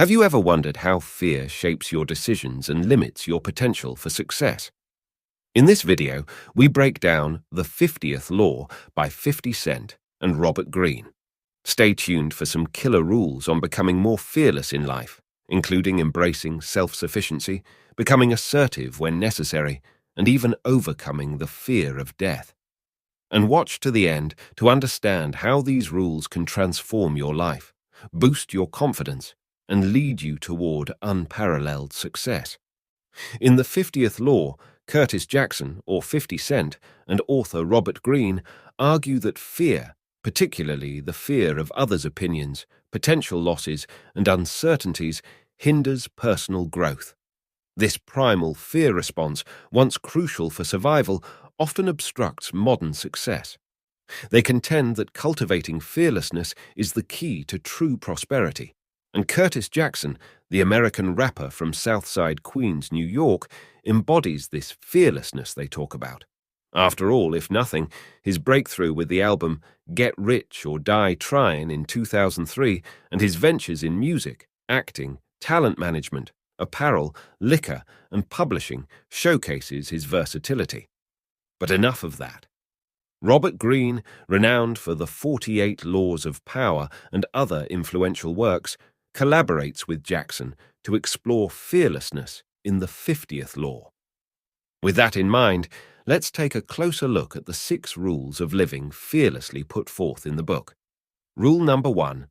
Have you ever wondered how fear shapes your decisions and limits your potential for success? In this video, we break down The 50th Law by 50 Cent and Robert Greene. Stay tuned for some killer rules on becoming more fearless in life, including embracing self-sufficiency, becoming assertive when necessary, and even overcoming the fear of death. And watch to the end to understand how these rules can transform your life, boost your confidence, and lead you toward unparalleled success. In the 50th Law, Curtis Jackson, or 50 Cent, and author Robert Greene argue that fear, particularly the fear of others' opinions, potential losses, and uncertainties, hinders personal growth. This primal fear response, once crucial for survival, often obstructs modern success. They contend that cultivating fearlessness is the key to true prosperity. And Curtis Jackson, the American rapper from Southside Queens, New York, embodies this fearlessness they talk about. After all, if nothing, his breakthrough with the album Get Rich or Die Tryin' in 2003 and his ventures in music, acting, talent management, apparel, liquor, and publishing showcases his versatility. But enough of that. Robert Greene, renowned for the 48 Laws of Power and other influential works, collaborates with Jackson to explore fearlessness in the 50th Law. With that in mind, let's take a closer look at the 6 rules of living fearlessly put forth in the book. Rule number 1: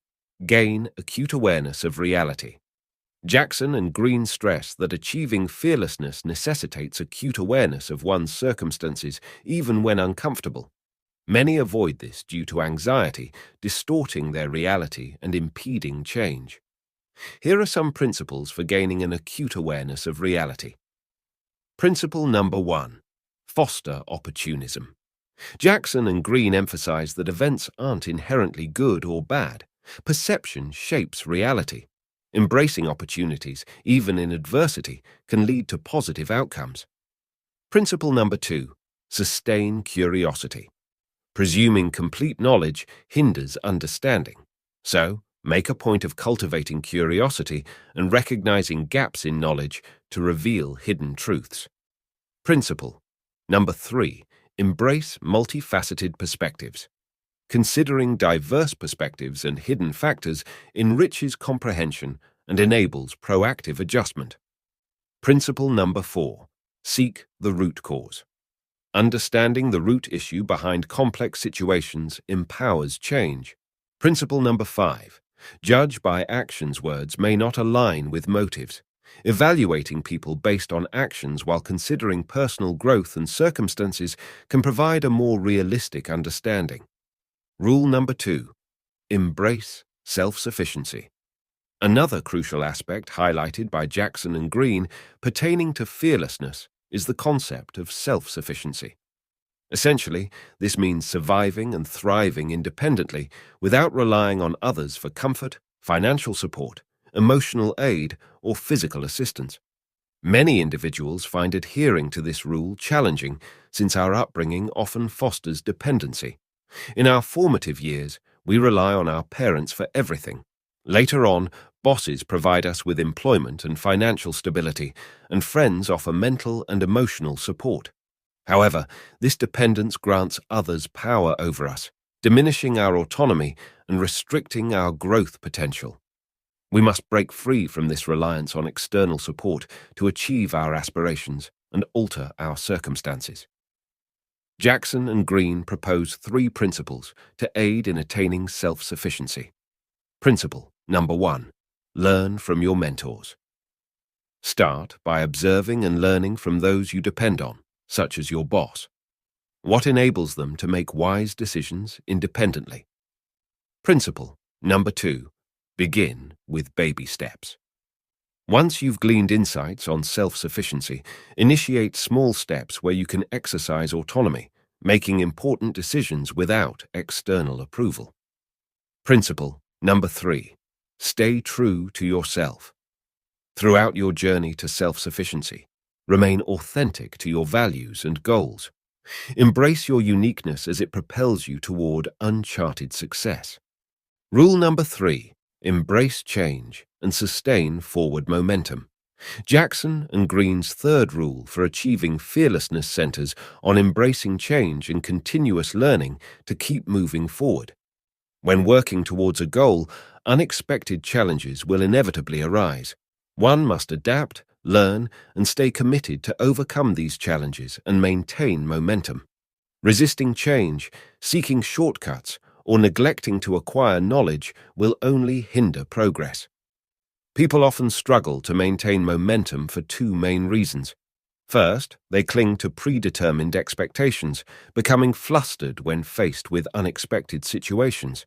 gain acute awareness of reality. Jackson and Greene stress that achieving fearlessness necessitates acute awareness of one's circumstances, even when uncomfortable. Many avoid this due to anxiety, distorting their reality and impeding change. Here are some principles for gaining an acute awareness of reality. Principle number 1: foster opportunism. Jackson and Greene emphasize that events aren't inherently good or bad. Perception shapes reality. Embracing opportunities, even in adversity, can lead to positive outcomes. Principle number 2: sustain curiosity. Presuming complete knowledge hinders understanding. So, make a point of cultivating curiosity and recognizing gaps in knowledge to reveal hidden truths. Principle number 3: embrace multifaceted perspectives. Considering diverse perspectives and hidden factors enriches comprehension and enables proactive adjustment. Principle number 4: seek the root cause. Understanding the root issue behind complex situations empowers change. Principle number 5: judge by actions. Words may not align with motives. Evaluating people based on actions while considering personal growth and circumstances can provide a more realistic understanding. Rule number 2: embrace self-sufficiency. Another crucial aspect highlighted by Jackson and Greene pertaining to fearlessness is the concept of self-sufficiency. Essentially, this means surviving and thriving independently without relying on others for comfort, financial support, emotional aid, or physical assistance. Many individuals find adhering to this rule challenging since our upbringing often fosters dependency. In our formative years, we rely on our parents for everything. Later on, bosses provide us with employment and financial stability, and friends offer mental and emotional support. However, this dependence grants others power over us, diminishing our autonomy and restricting our growth potential. We must break free from this reliance on external support to achieve our aspirations and alter our circumstances. Jackson and Greene propose 3 principles to aid in attaining self-sufficiency. Principle number 1: learn from your mentors. Start by observing and learning from those you depend on, such as your boss. What enables them to make wise decisions independently? Principle number 2: begin with baby steps. Once you've gleaned insights on self-sufficiency, initiate small steps where you can exercise autonomy, making important decisions without external approval. Principle number 3: stay true to yourself. Throughout your journey to self-sufficiency, remain authentic to your values and goals. Embrace your uniqueness as it propels you toward uncharted success. Rule number 3: embrace change, and sustain forward momentum. Jackson and Greene's third rule for achieving fearlessness centers on embracing change and continuous learning to keep moving forward. When working towards a goal, unexpected challenges will inevitably arise. One must adapt, learn, and stay committed to overcome these challenges and maintain momentum. Resisting change, seeking shortcuts, or neglecting to acquire knowledge will only hinder progress. People often struggle to maintain momentum for two main reasons. First, they cling to predetermined expectations, becoming flustered when faced with unexpected situations.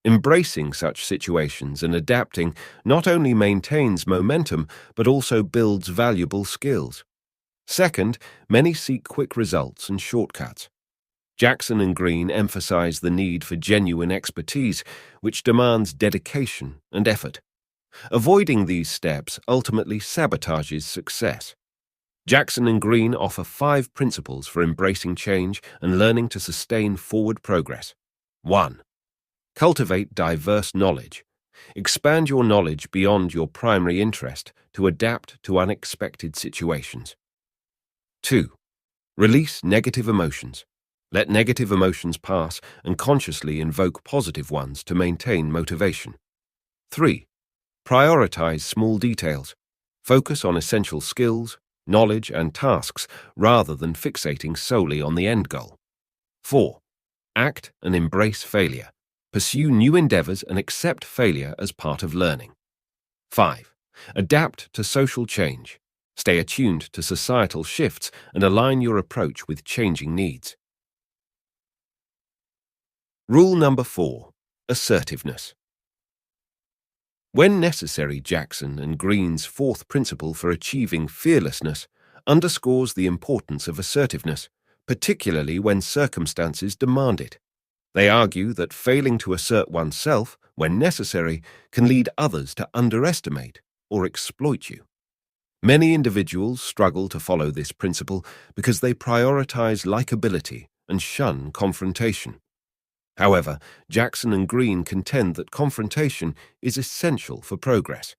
Embracing such situations and adapting not only maintains momentum, but also builds valuable skills. Second, many seek quick results and shortcuts. Jackson and Greene emphasize the need for genuine expertise, which demands dedication and effort. Avoiding these steps ultimately sabotages success. Jackson and Greene offer 5 principles for embracing change and learning to sustain forward progress. 1. Cultivate diverse knowledge. Expand your knowledge beyond your primary interest to adapt to unexpected situations. 2. Release negative emotions. Let negative emotions pass and consciously invoke positive ones to maintain motivation. 3. Prioritize small details. Focus on essential skills, knowledge, and tasks rather than fixating solely on the end goal. 4. Act and embrace failure. Pursue new endeavors and accept failure as part of learning. 5. Adapt to social change. Stay attuned to societal shifts and align your approach with changing needs. Rule number 4. Assertiveness. When necessary, Jackson and Greene's 4th principle for achieving fearlessness underscores the importance of assertiveness, particularly when circumstances demand it. They argue that failing to assert oneself, when necessary, can lead others to underestimate or exploit you. Many individuals struggle to follow this principle because they prioritize likability and shun confrontation. However, Jackson and Greene contend that confrontation is essential for progress.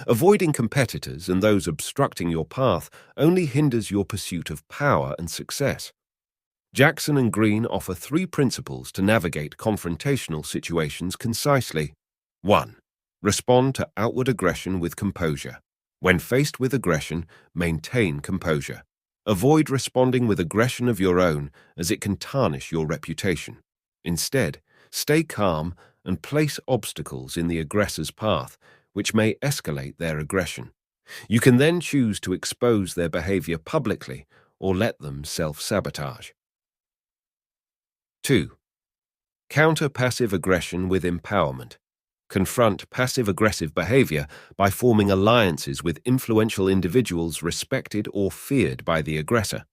Avoiding competitors and those obstructing your path only hinders your pursuit of power and success. Jackson and Greene offer 3 principles to navigate confrontational situations concisely. 1. Respond to outward aggression with composure. When faced with aggression, maintain composure. Avoid responding with aggression of your own, as it can tarnish your reputation. Instead, stay calm and place obstacles in the aggressor's path, which may escalate their aggression. You can then choose to expose their behavior publicly or let them self-sabotage. 2. Counter passive aggression with empowerment. Confront passive-aggressive behavior by forming alliances with influential individuals respected or feared by the aggressor.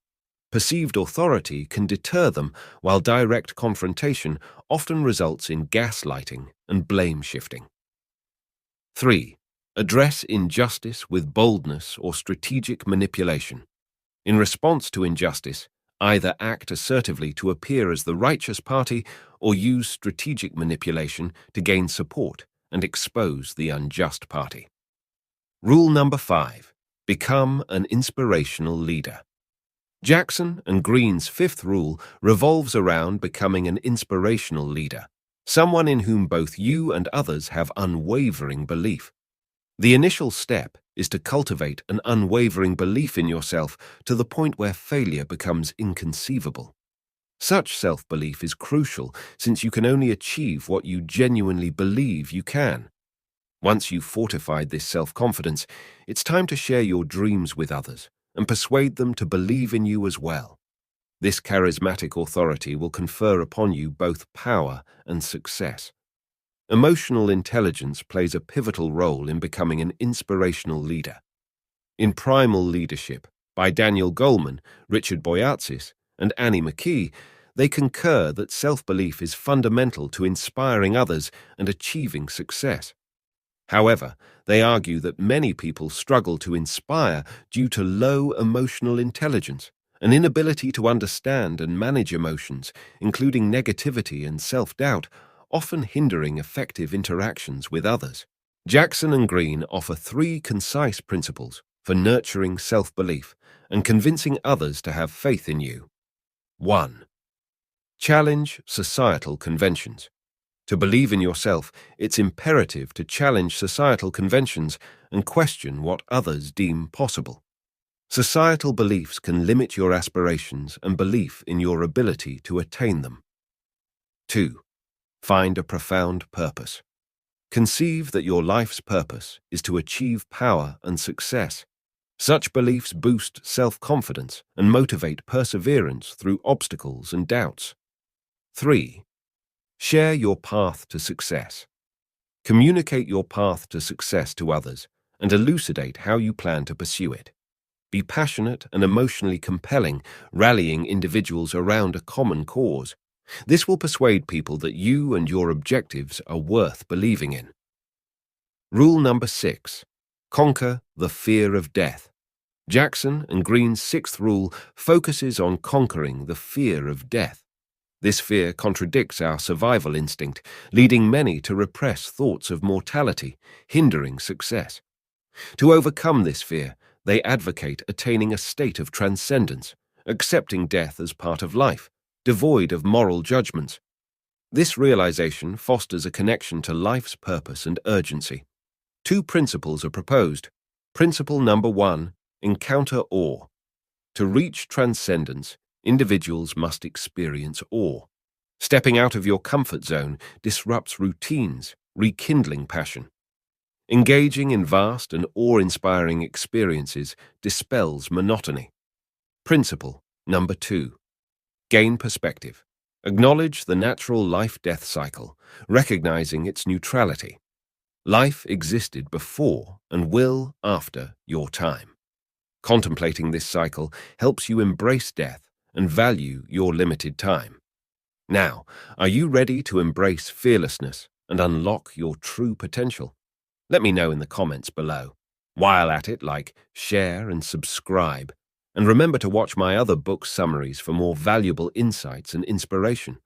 Perceived authority can deter them, while direct confrontation often results in gaslighting and blame shifting. 3. Address injustice with boldness or strategic manipulation. In response to injustice, either act assertively to appear as the righteous party or use strategic manipulation to gain support and expose the unjust party. Rule number 5. Become an inspirational leader. Jackson and Greene's 5th rule revolves around becoming an inspirational leader, someone in whom both you and others have unwavering belief. The initial step is to cultivate an unwavering belief in yourself to the point where failure becomes inconceivable. Such self-belief is crucial since you can only achieve what you genuinely believe you can. Once you've fortified this self-confidence, it's time to share your dreams with others and persuade them to believe in you as well. This charismatic authority will confer upon you both power and success. Emotional intelligence plays a pivotal role in becoming an inspirational leader. In Primal Leadership, by Daniel Goleman, Richard Boyatzis, and Annie McKee, they concur that self-belief is fundamental to inspiring others and achieving success. However, they argue that many people struggle to inspire due to low emotional intelligence, an inability to understand and manage emotions, including negativity and self-doubt, often hindering effective interactions with others. Jackson and Greene offer 3 concise principles for nurturing self-belief and convincing others to have faith in you. 1. Challenge societal conventions. To believe in yourself, it's imperative to challenge societal conventions and question what others deem possible. Societal beliefs can limit your aspirations and belief in your ability to attain them. 2. Find a profound purpose. Conceive that your life's purpose is to achieve power and success. Such beliefs boost self-confidence and motivate perseverance through obstacles and doubts. 3. Share your path to success. Communicate your path to success to others and elucidate how you plan to pursue it. Be passionate and emotionally compelling, rallying individuals around a common cause. This will persuade people that you and your objectives are worth believing in. Rule number 6. Conquer the fear of death. Jackson and Greene's 6th rule focuses on conquering the fear of death. This fear contradicts our survival instinct, leading many to repress thoughts of mortality, hindering success. To overcome this fear, they advocate attaining a state of transcendence, accepting death as part of life, devoid of moral judgments. This realization fosters a connection to life's purpose and urgency. 2 principles are proposed. Principle number 1, encounter awe. To reach transcendence, individuals must experience awe. Stepping out of your comfort zone disrupts routines, rekindling passion. Engaging in vast and awe-inspiring experiences dispels monotony. Principle number 2. Gain perspective. Acknowledge the natural life-death cycle, recognizing its neutrality. Life existed before and will after your time. Contemplating this cycle helps you embrace death and value your limited time. Now, are you ready to embrace fearlessness and unlock your true potential? Let me know in the comments below. While at it, like, share and subscribe. And remember to watch my other book summaries for more valuable insights and inspiration.